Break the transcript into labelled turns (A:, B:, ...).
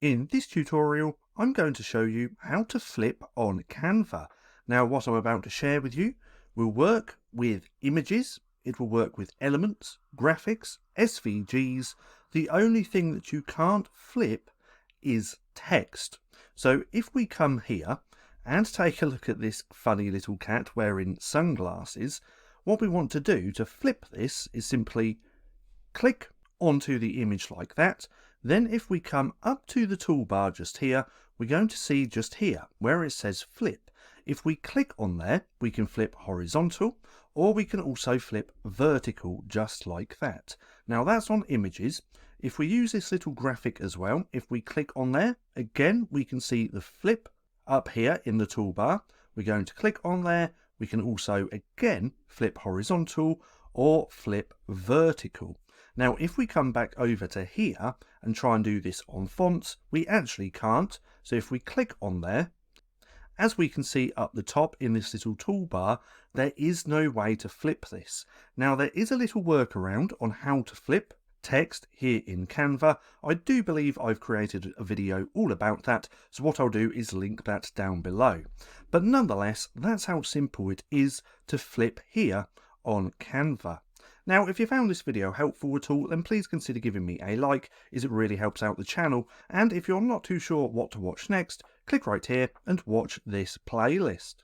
A: In this tutorial, I'm going to show you how to flip on Canva. Now, what I'm about to share with you will work with images, it will work with elements, graphics, SVGs. The only thing that you can't flip is text. So if we come here and take a look at this funny little cat wearing sunglasses, what we want to do to flip this is simply click onto the image like that. Then if we come up to the toolbar just here, we're going to see just here where it says flip. If we click on there, we can flip horizontal, or we can also flip vertical just like that. Now that's on images. If we use this little graphic as well, if we click on there, again we can see the flip up here in the toolbar. We're going to click on there. We can also again flip horizontal or flip vertical. Now if we come back over to here and try and do this on fonts, we actually can't. So if we click on there, as we can see up the top in this little toolbar, there is no way to flip this. Now there is a little workaround on how to flip text here in Canva. I do believe I've created a video all about that, so what I'll do is link that down below. But nonetheless, that's how simple it is to flip here on Canva. Now, if you found this video helpful at all, then please consider giving me a like, as it really helps out the channel. And if you're not too sure what to watch next, click right here and watch this playlist.